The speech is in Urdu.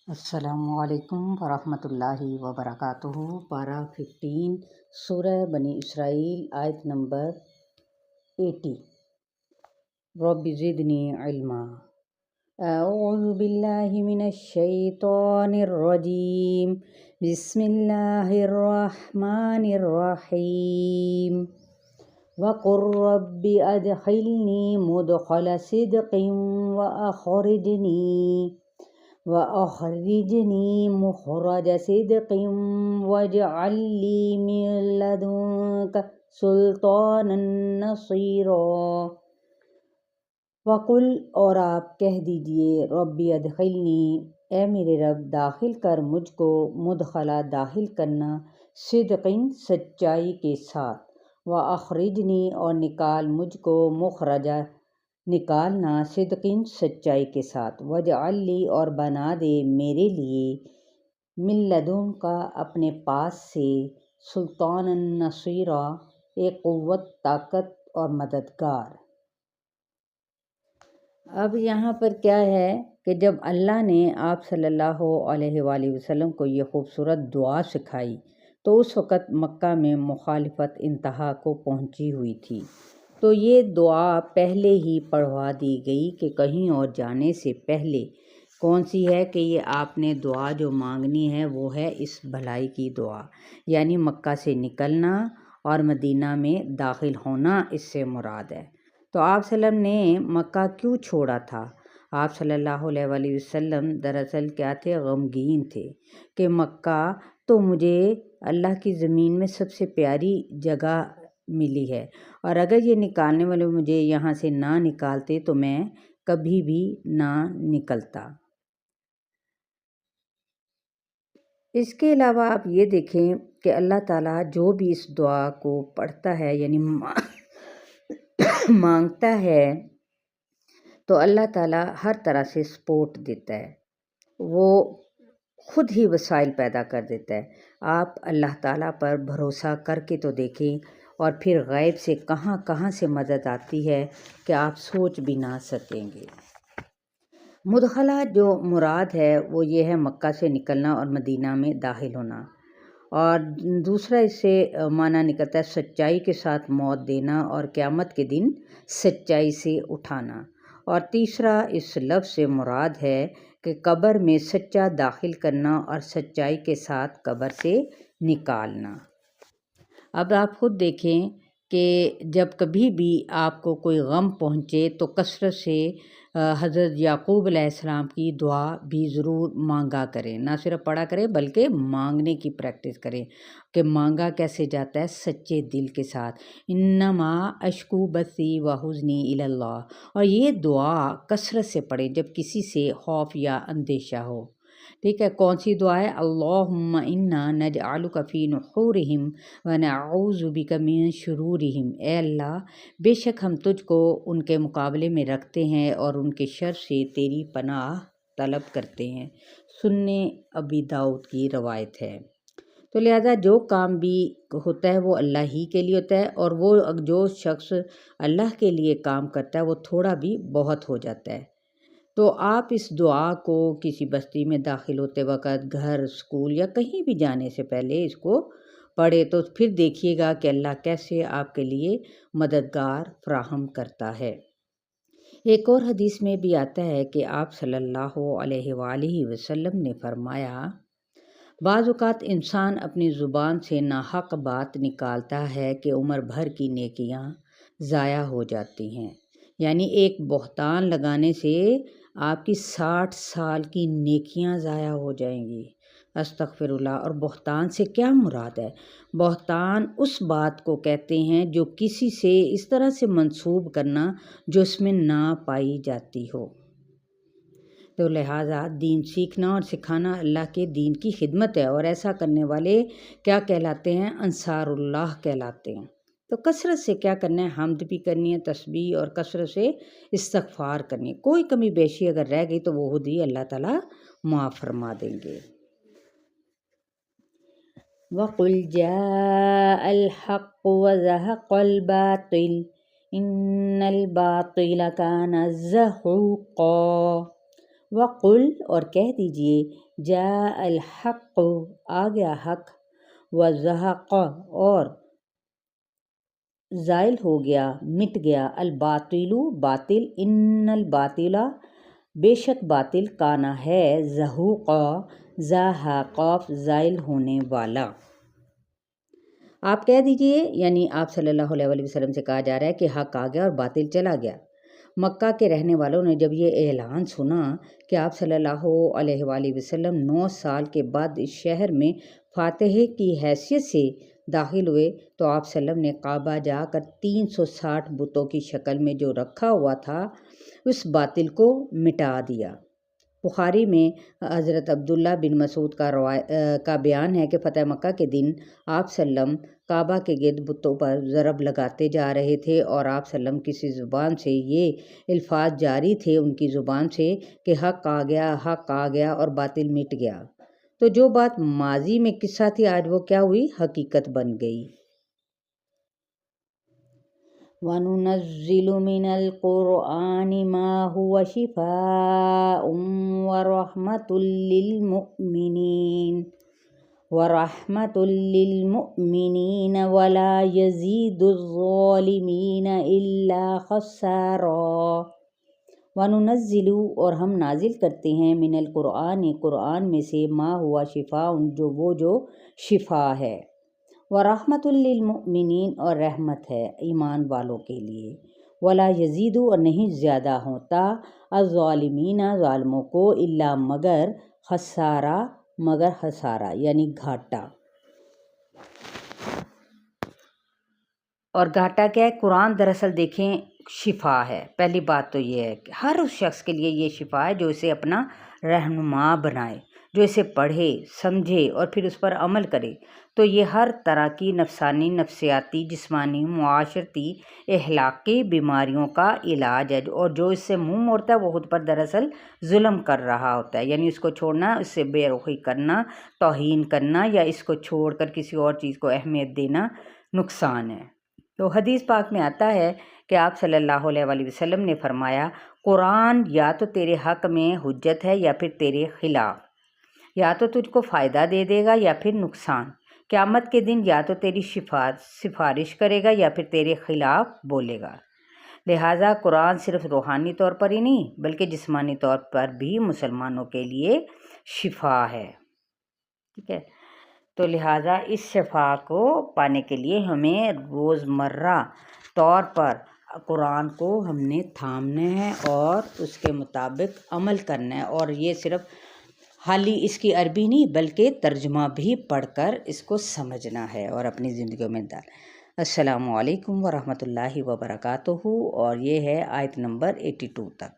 السلام علیکم ورحمۃ اللہ وبرکاتہ۔ پارہ 15 سورہ بنی اسرائیل آیت نمبر 80۔ رب زدنی علما۔ اعوذ باللہ من الشیطان الرجیم، بسم اللہ الرحمن الرحیم۔ وقل رب ادخلنی مدخل صدق وأخرجني مخرج صدق واجعل لي من لدنك سلطانا نصيرا۔ وقل، اور آپ کہہ دیجئے، ربی ادخلنی، اے میرے رب داخل کر مجھ کو، مدخلا داخل کرنا، صدقین سچائی کے ساتھ، واخرجنی اور نکال مجھ کو، مخرجہ نکالنا، صدقین سچائی کے ساتھ، واجعل لی اور بنا دے میرے لیے، من لدنک اپنے پاس سے، سلطانا نصیرا ایک قوت، طاقت اور مددگار۔ اب یہاں پر کیا ہے کہ جب اللہ نے آپ صلی اللہ علیہ وآلہ وسلم کو یہ خوبصورت دعا سکھائی تو اس وقت مکہ میں مخالفت انتہا کو پہنچی ہوئی تھی، تو یہ دعا پہلے ہی پڑھوا دی گئی کہ کہیں اور جانے سے پہلے کون سی ہے کہ یہ آپ نے دعا جو مانگنی ہے وہ ہے اس بھلائی کی دعا، یعنی مکہ سے نکلنا اور مدینہ میں داخل ہونا اس سے مراد ہے۔ تو آپ صلی اللہ علیہ وسلم نے مکہ کیوں چھوڑا تھا؟ آپ صلی اللہ علیہ وآلہ وسلم دراصل کیا تھے؟ غمگین تھے کہ مکہ تو مجھے اللہ کی زمین میں سب سے پیاری جگہ ملی ہے، اور اگر یہ نکالنے والے مجھے یہاں سے نہ نکالتے تو میں کبھی بھی نہ نکلتا۔ اس کے علاوہ آپ یہ دیکھیں کہ اللہ تعالیٰ جو بھی اس دعا کو پڑھتا ہے یعنی مانگتا ہے تو اللہ تعالیٰ ہر طرح سے سپورٹ دیتا ہے، وہ خود ہی وسائل پیدا کر دیتا ہے۔ آپ اللہ تعالیٰ پر بھروسہ کر کے تو دیکھیں، اور پھر غیب سے کہاں کہاں سے مدد آتی ہے کہ آپ سوچ بھی نہ سکیں گے۔ مدخلہ جو مراد ہے وہ یہ ہے مکہ سے نکلنا اور مدینہ میں داخل ہونا، اور دوسرا اس سے معنی نکلتا ہے سچائی کے ساتھ موت دینا اور قیامت کے دن سچائی سے اٹھانا، اور تیسرا اس لفظ سے مراد ہے کہ قبر میں سچا داخل کرنا اور سچائی کے ساتھ قبر سے نکالنا۔ اب آپ خود دیکھیں کہ جب کبھی بھی آپ کو کوئی غم پہنچے تو کثرت سے حضرت یعقوب علیہ السلام کی دعا بھی ضرور مانگا کریں، نہ صرف پڑھا کریں بلکہ مانگنے کی پریکٹس کریں کہ مانگا کیسے جاتا ہے؟ سچے دل کے ساتھ، انما اشکو بثی وحزنی الی اللہ، اور یہ دعا کثرت سے پڑھیں جب کسی سے خوف یا اندیشہ ہو۔ ٹھیک ہے، کون سی دعا ہے؟ اللہم انا نجعلک فی نحورہم ونعوذ بک من شرورہم، اے اللہ بے شک ہم تجھ کو ان کے مقابلے میں رکھتے ہیں اور ان کے شر سے تیری پناہ طلب کرتے ہیں۔ سنن ابی داؤد کی روایت ہے۔ تو لہذا جو کام بھی ہوتا ہے وہ اللہ ہی کے لیے ہوتا ہے، اور وہ جو شخص اللہ کے لیے کام کرتا ہے وہ تھوڑا بھی بہت ہو جاتا ہے۔ تو آپ اس دعا کو کسی بستی میں داخل ہوتے وقت، گھر، اسکول یا کہیں بھی جانے سے پہلے اس کو پڑھے تو پھر دیکھیے گا کہ اللہ کیسے آپ کے لیے مددگار فراہم کرتا ہے۔ ایک اور حدیث میں بھی آتا ہے کہ آپ صلی اللہ علیہ وآلہ وسلم نے فرمایا، بعض اوقات انسان اپنی زبان سے ناحق بات نکالتا ہے کہ عمر بھر کی نیکیاں ضائع ہو جاتی ہیں، یعنی ایک بہتان لگانے سے آپ کی 60 سال کی نیکیاں ضائع ہو جائیں گی۔ استغفر اللہ۔ اور بہتان سے کیا مراد ہے؟ بہتان اس بات کو کہتے ہیں جو کسی سے اس طرح سے منسوب کرنا جو اس میں نہ پائی جاتی ہو۔ تو لہٰذا دین سیکھنا اور سکھانا اللہ کے دین کی خدمت ہے، اور ایسا کرنے والے کیا کہلاتے ہیں؟ انصار اللہ کہلاتے ہیں۔ تو کثرت سے کیا کرنا ہے؟ حمد بھی کرنی ہے، تسبیح، اور کثرت سے استغفار کرنی ہے۔ کوئی کمی بیشی اگر رہ گئی تو وہ خود ہی اللہ تعالیٰ معاف فرما دیں گے۔ وَقُلْ جَاءَ الْحَقُّ وَزَهَقَ الْبَاطِلُ إِنَّ الْبَاطِلَ كَانَ زَهُوقًا۔ وقل اور کہہ دیجئے جاء الحق آ گیا حق، وزہق اور زائل ہو گیا مٹ گیا، الباطل باطل، ان الباطل بے شک باطل کانا ہے، زہوقا زاحقاف زائل ہونے والا۔ آپ کہہ دیجئے، یعنی آپ صلی اللہ علیہ وآلہ وسلم سے کہا جا رہا ہے کہ حق آ گیا اور باطل چلا گیا۔ مکہ کے رہنے والوں نے جب یہ اعلان سنا کہ آپ صلی اللہ علیہ وآلہ وسلم 9 سال کے بعد اس شہر میں فاتح کی حیثیت سے داخل ہوئے تو آپ صلی اللہ علیہ وسلم نے کعبہ جا کر 360 بتوں کی شکل میں جو رکھا ہوا تھا اس باطل کو مٹا دیا۔ بخاری میں حضرت عبداللہ بن مسعود کا بیان ہے کہ فتح مکہ کے دن آپ صلی اللہ علیہ وسلم کعبہ کے گرد بتوں پر ضرب لگاتے جا رہے تھے اور آپ صلی اللہ علیہ وسلم کسی زبان سے یہ الفاظ جاری تھے ان کی زبان سے کہ حق آ گیا اور باطل مٹ گیا۔ تو جو بات ماضی میں قصہ تھی آج وہ کیا ہوئی؟ حقیقت بن گئی۔ وَنُنَزِّلُ مِنَ الْقُرْآنِ مَا هُوَ شِفَاءٌ وَرَحْمَةٌ لِّلْمُؤْمِنِينَ وَلَا يَزِيدُ الظَّالِمِينَ إِلَّا خَسَارًا۔ وَنُنَزِّلُ اور ہم نازل کرتے ہیں من القرآن قرآن میں سے ما ہوا شفاء جو شفا ہے، وَرَحْمَةٌ لِّلْمُؤْمِنِينَ اور رحمت ہے ایمان والوں کے لیے، وَلَا يَزِيدُ اور نہیں زیادہ ہوتا الظَّالِمِينَ ظالموں کو الا مگر خسارہ یعنی گھاٹا۔ اور گھاٹا کیا ہے؟ قرآن دراصل دیکھیں شفا ہے۔ پہلی بات تو یہ ہے کہ ہر اس شخص کے لیے یہ شفا ہے جو اسے اپنا رہنما بنائے، جو اسے پڑھے سمجھے اور پھر اس پر عمل کرے۔ تو یہ ہر طرح کی نفسانی، نفسیاتی، جسمانی، معاشرتی، اخلاقی بیماریوں کا علاج ہے، اور جو اس سے منہ موڑتا ہے وہ خود پر دراصل ظلم کر رہا ہوتا ہے، یعنی اس کو چھوڑنا، اس سے بے رخی کرنا، توہین کرنا یا اس کو چھوڑ کر کسی اور چیز کو اہمیت دینا نقصان ہے۔ تو حدیث پاک میں آتا ہے کہ آپ صلی اللہ علیہ وآلہ وسلم نے فرمایا قرآن یا تو تیرے حق میں حجت ہے یا پھر تیرے خلاف، یا تو تجھ کو فائدہ دے دے گا یا پھر نقصان۔ قیامت کے دن یا تو تیری سفارش کرے گا یا پھر تیرے خلاف بولے گا۔ لہٰذا قرآن صرف روحانی طور پر ہی نہیں بلکہ جسمانی طور پر بھی مسلمانوں کے لیے شفا ہے، ٹھیک ہے۔ تو لہٰذا اس شفا کو پانے کے لیے ہمیں روزمرہ طور پر قرآن کو ہم نے تھامنا ہے اور اس کے مطابق عمل کرنا ہے، اور یہ صرف حالی اس کی عربی نہیں بلکہ ترجمہ بھی پڑھ کر اس کو سمجھنا ہے اور اپنی زندگیوں میں ڈالنا۔ السلام علیکم ورحمۃ اللہ وبرکاتہ، اور یہ ہے آیت نمبر 82 تک۔